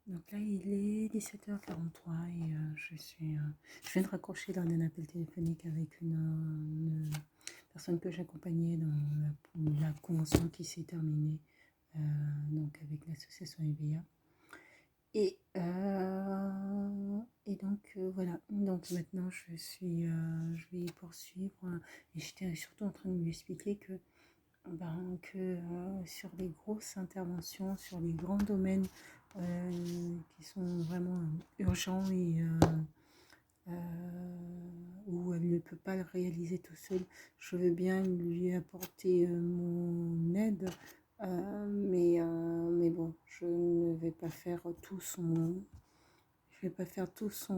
Donc là, il est 17h43 et je viens de raccrocher lors d'un appel téléphonique avec une personne que j'accompagnais dans la convention qui s'est terminée donc avec l'association EVA. Et donc voilà, donc maintenant je vais poursuivre et j'étais surtout en train de lui expliquer que sur les grosses interventions, sur les grands domaines qui sont vraiment urgents et où elle ne peut pas le réaliser tout seul, je veux bien lui apporter mon aide, mais bon, je ne vais pas faire tout son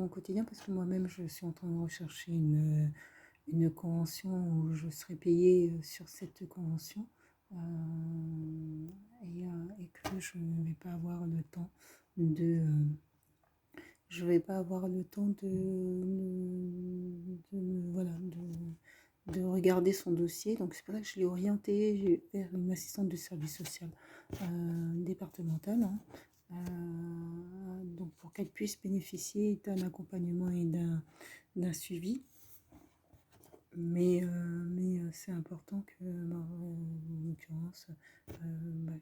quotidien parce que moi-même je suis en train de rechercher une convention où je serai payée sur cette convention et que je ne vais pas avoir le temps de je vais pas avoir le temps voilà, de regarder son dossier. Donc c'est pour ça que je l'ai orienté vers une assistante de service social départemental. Hein. Donc pour qu'elle puisse bénéficier d'un accompagnement et d'un suivi. Mais c'est important que, en l'occurrence,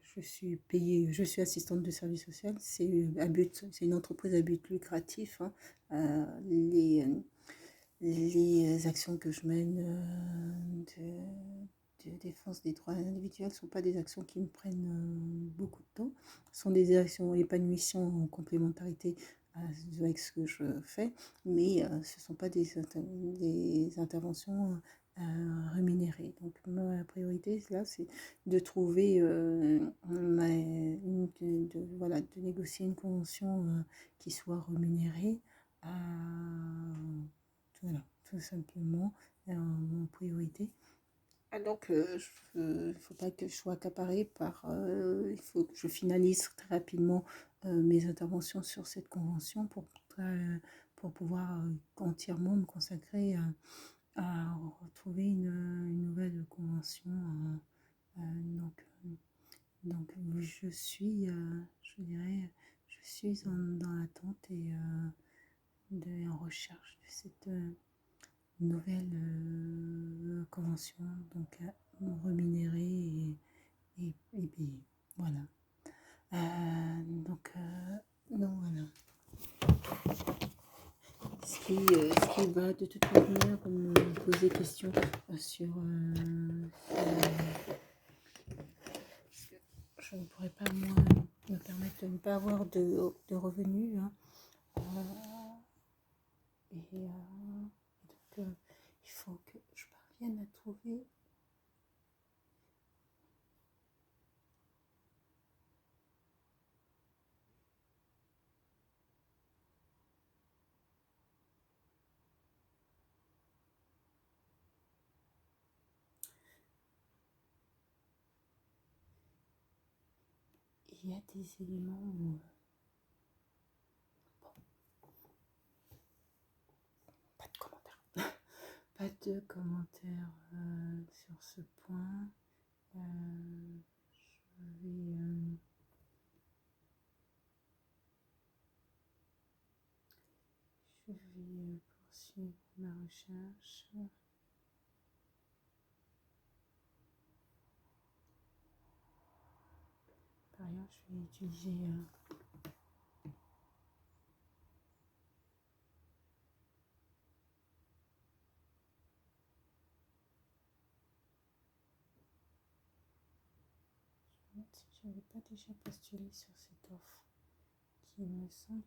je suis payée, je suis assistante de service social, c'est une entreprise à but lucratif. Hein. Les actions que je mène de défense des droits individuels ne sont pas des actions qui me prennent beaucoup de temps, ce sont des actions épanouissantes en complémentarité avec ce que je fais, mais ce ne sont pas des interventions rémunérées. Donc ma priorité là, c'est de trouver, voilà, de négocier une convention qui soit rémunérée. Voilà, tout simplement, en priorité. Donc, il ne faut pas que je sois accaparée il faut que je finalise très rapidement mes interventions sur cette convention pour pouvoir entièrement me consacrer à retrouver une nouvelle convention. Donc, je dirais, je suis dans l'attente et en recherche de cette nouvelle convention, donc rémunérée et payée. Voilà. Donc voilà. Ce qui va de toute manière me poser question sur je ne pourrais pas moi me permettre de ne pas avoir de revenus. Hein. Donc il faut que je parvienne à trouver il y a des éléments où pas de commentaires. Pas de commentaires sur ce point. Je vais poursuivre ma recherche. Par ailleurs, je vais utiliser si je n'avais pas déjà postulé sur cette offre qui me semble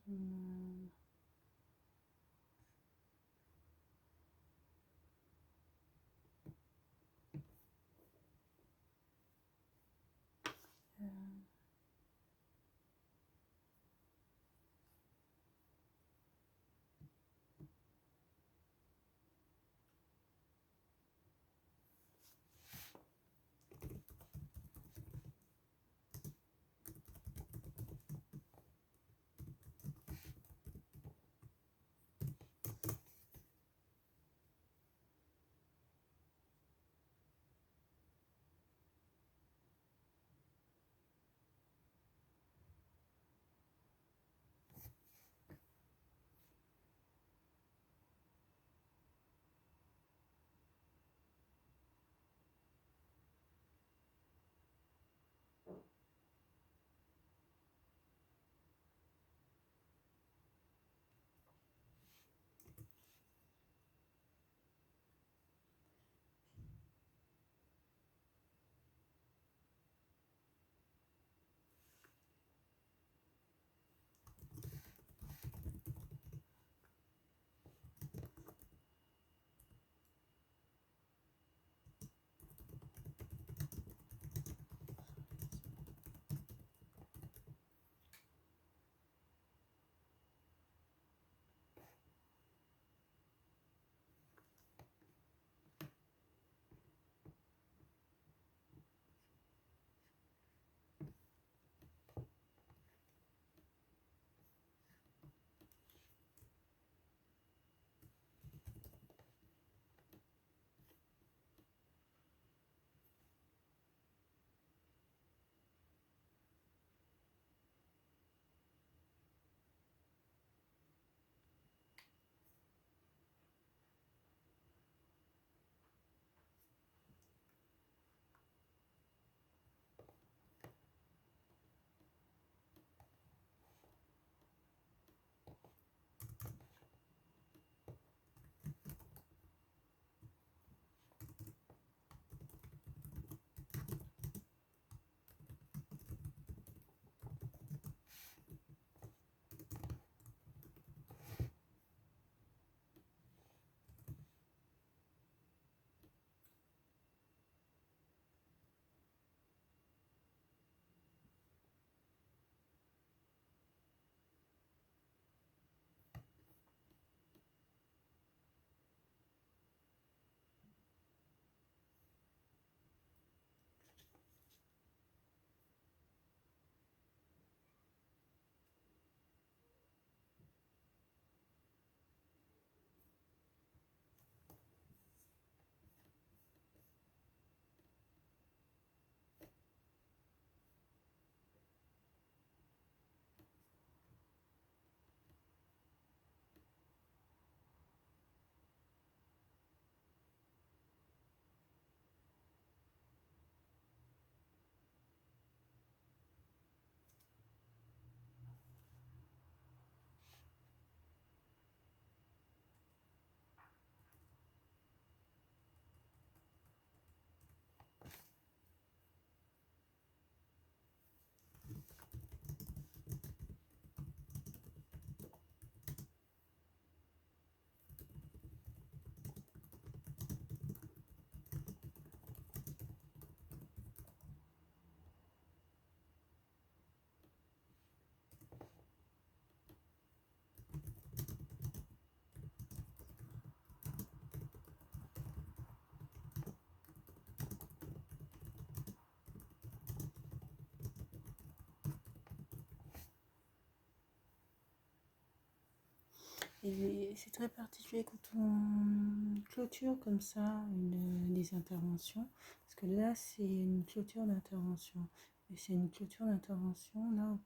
c'est très particulier quand on clôture comme ça des interventions, parce que là, c'est une clôture d'intervention. Et c'est une clôture d'intervention, là,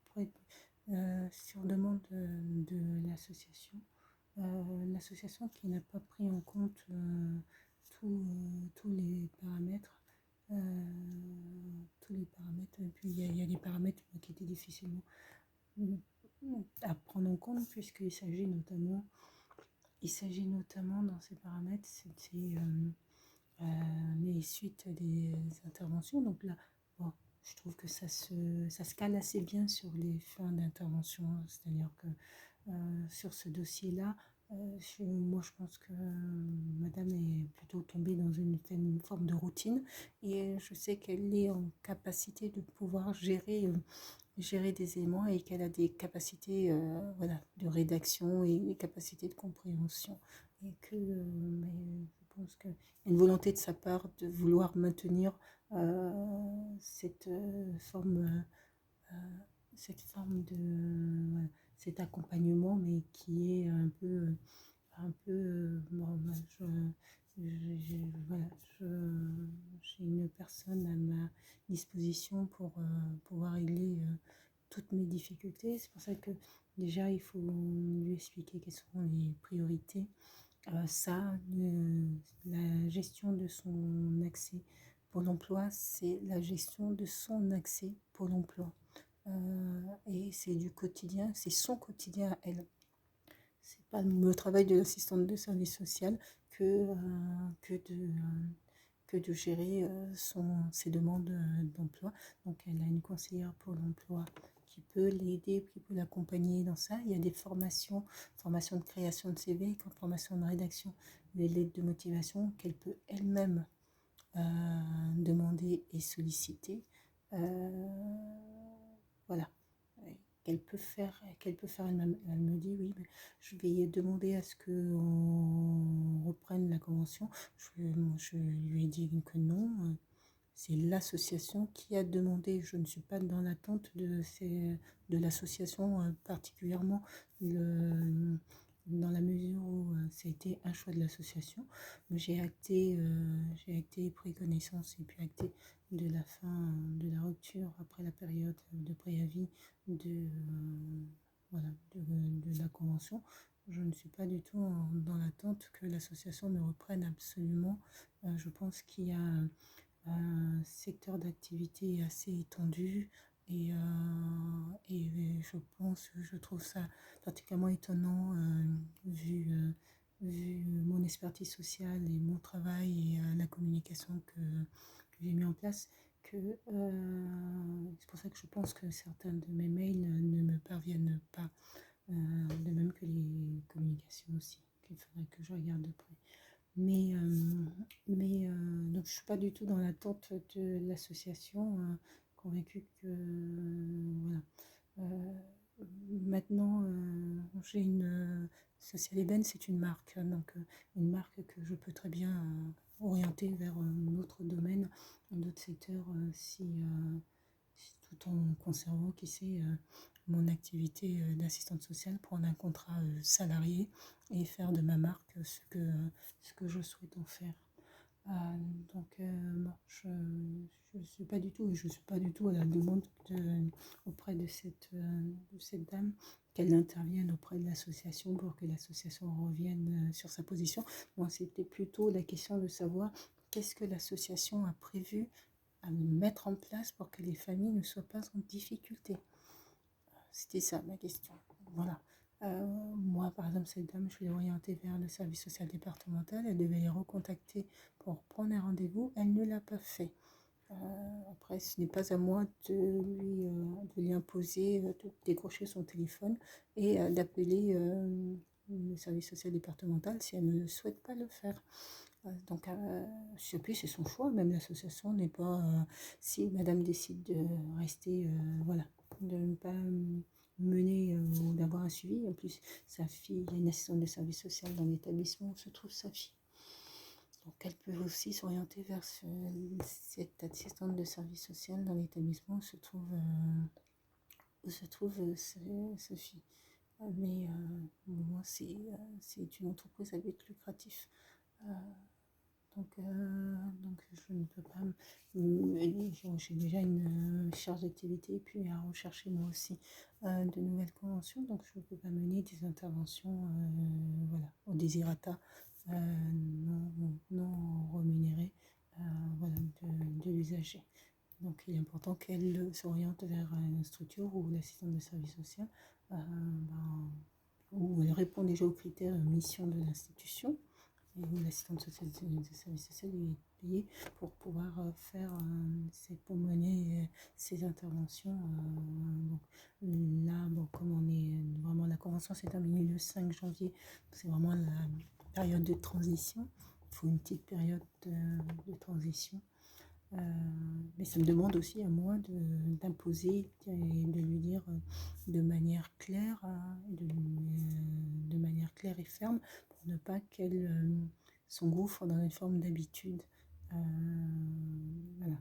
sur demande de l'association. L'association qui n'a pas pris en compte tous les paramètres. euh, Tous les paramètres. Et puis, il y a des paramètres qui étaient difficilement à prendre en compte, puisqu'il s'agit notamment dans ces paramètres, c'était les suites des interventions. Donc là, bon, je trouve que ça se cale assez bien sur les fins d'intervention, c'est-à-dire que sur ce dossier-là, moi je pense que madame est plutôt tombée dans une forme de routine, et je sais qu'elle est en capacité de pouvoir gérer des éléments, et qu'elle a des capacités voilà, de rédaction et des capacités de compréhension. Et que mais je pense qu'il y a une volonté de sa part de vouloir maintenir cette cette forme de voilà, cet accompagnement, mais qui est bon, ben, je- voilà, j'ai une personne à ma disposition pour pouvoir régler toutes mes difficultés. C'est pour ça que déjà il faut lui expliquer quelles sont les priorités. La gestion de son accès Pôle emploi, c'est la gestion de son accès Pôle emploi. Et c'est du quotidien, c'est son quotidien à elle. C'est pas le travail de l'assistante de service social que, que, de, que de gérer ses demandes d'emploi. Donc elle a une conseillère Pôle emploi qui peut l'aider, qui peut l'accompagner dans ça. Il y a des formations de création de CV, formation de rédaction, des lettres de motivation qu'elle peut elle-même demander et solliciter. Voilà. Qu'elle peut faire elle-même. Elle me dit oui, mais je vais demander à ce qu'on reprenne la convention. Je lui ai dit que non. C'est l'association qui a demandé. Je ne suis pas dans l'attente de l'association particulièrement dans la mesure où ça a été un choix de l'association. J'ai acté, pris connaissance et puis acté de la fin de la rupture après la période de préavis voilà, de la convention. Je ne suis pas du tout dans l'attente que l'association me reprenne absolument. Je pense qu'il y a un secteur d'activité assez étendu, et je trouve ça particulièrement étonnant vu mon expertise sociale et mon travail et la communication que j'ai mis en place, c'est pour ça que je pense que certains de mes mails ne me parviennent pas, de même que les communications aussi, qu'il faudrait que je regarde de près. Donc je ne suis pas du tout dans l'attente de l'association, convaincue que voilà. Maintenant, j'ai Social Eben, c'est une marque, donc une marque que je peux très bien orienter vers un autre domaine, un autre secteur, tout en conservant, qui sait, mon activité d'assistante sociale, prendre un contrat salarié et faire de ma marque ce que je souhaite en faire. Bon, je suis pas du tout, et je suis pas du tout à la demande auprès de cette dame, qu'elle intervienne auprès de l'association pour que l'association revienne sur sa position. Moi, c'était plutôt la question de savoir qu'est-ce que l'association a prévu à mettre en place pour que les familles ne soient pas en difficulté. C'était ça ma question. Voilà. Moi, par exemple, cette dame, je l'ai orientée vers le service social départemental. Elle devait les recontacter pour prendre un rendez-vous. Elle ne l'a pas fait. Après, ce n'est pas à moi de lui imposer de décrocher son téléphone et d'appeler le service social départemental si elle ne souhaite pas le faire. Donc, c'est son choix. Même l'association n'est pas... si madame décide de rester, voilà, de ne pas mener ou d'avoir un suivi. En plus, sa fille, il y a une assistante de service social dans l'établissement où se trouve sa fille. Donc elle peut aussi s'orienter vers cette assistante de service social dans l'établissement où se trouve Sophie. mais moi, c'est une entreprise à but lucratif. Euh, donc je ne peux pas j'ai déjà une charge d'activité, puis à rechercher moi aussi de nouvelles conventions, donc je ne peux pas mener des interventions voilà, au désirata non rémunérées voilà, de l'usager. Donc il est important qu'elle s'oriente vers une structure où l'assistante de service social ben, où elle répond déjà aux critères de mission de l'institution et l'assistante sociale de service social lui est payée pour pouvoir pour mener ces interventions. Donc là, bon, comme on est vraiment, la convention s'est terminée le 5 janvier, c'est vraiment la période de transition. Il faut une petite période de transition. Mais ça me demande aussi à moi d'imposer et de lui dire de manière claire, de manière claire et ferme, pour ne pas qu'elle s'engouffre dans une forme d'habitude. Euh, voilà.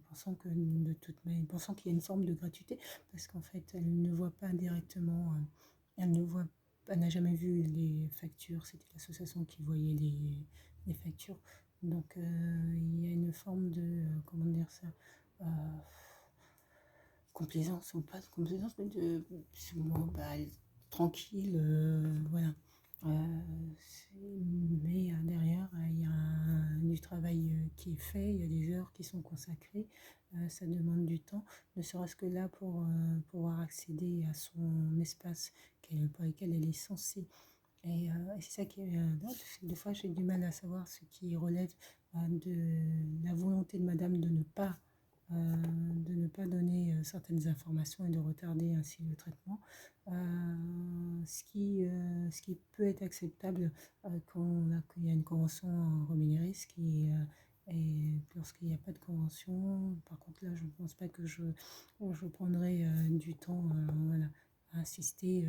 Pensant que de toute manière, pensant qu'il y a une forme de gratuité, parce qu'en fait, elle ne voit pas directement, elle ne voit, elle n'a jamais vu les factures. C'était l'association qui voyait les factures. Donc il y a une forme de, comment dire ça, euh, complaisance, ou pas de complaisance, mais de bon, bah, tranquille, voilà. Mais derrière, il y a du travail qui est fait, il y a des heures qui sont consacrées, ça demande du temps, ne serait-ce que là pour pouvoir accéder à son espace pour lequel elle est censée. Et c'est ça qui est. Des fois, j'ai du mal à savoir ce qui relève de la volonté de madame de ne pas donner certaines informations et de retarder ainsi le traitement. Ce qui peut être acceptable quand il y a une convention rémunérée, et lorsqu'il n'y a pas de convention, par contre là, je ne pense pas que je prendrai du temps voilà, à insister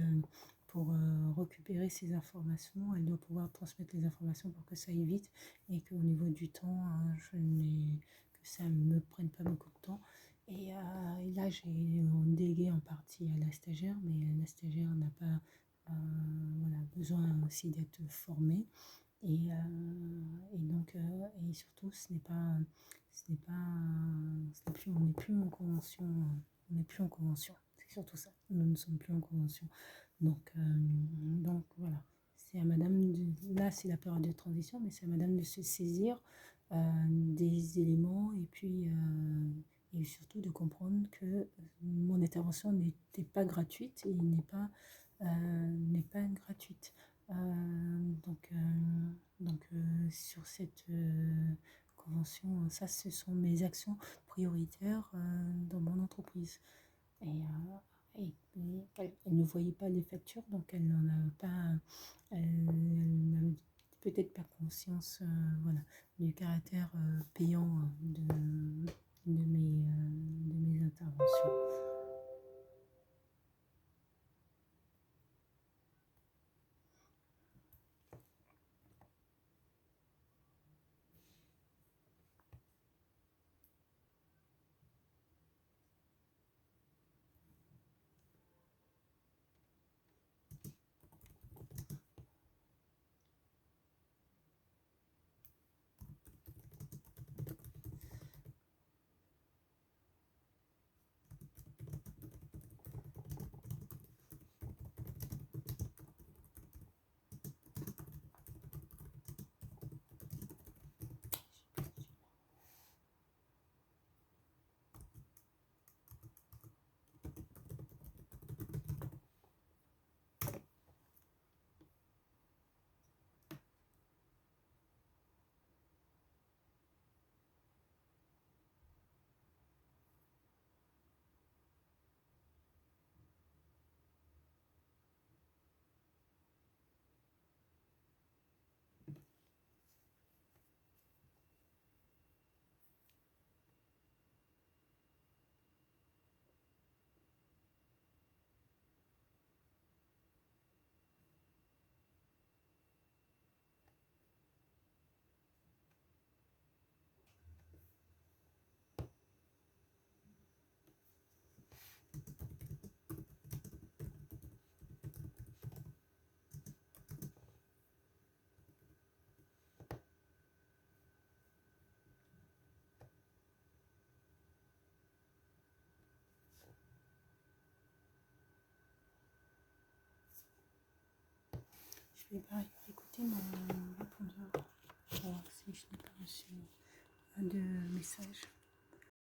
pour récupérer ces informations. Elle doit pouvoir transmettre les informations pour que ça aille vite et qu'au niveau du temps, que ça ne me prenne pas beaucoup de temps. Et là, j'ai délégué en partie à la stagiaire, mais la stagiaire n'a pas voilà, besoin aussi d'être formée. Et surtout, on n'est plus en convention. On n'est plus en convention. C'est surtout ça. Nous ne sommes plus en convention. Donc voilà, c'est à madame là c'est la période de transition, mais c'est à madame de se saisir des éléments et surtout de comprendre que mon intervention n'était pas gratuite et n'est pas gratuite. Donc, sur cette convention, ça ce sont mes actions prioritaires dans mon entreprise. Et elle ne voyait pas les factures, donc elle n'en a pas, elle n'a peut-être pas conscience voilà, du caractère payant de mes interventions. vais pas écouter mon répondeur pour voir si je n'ai pas reçu de message.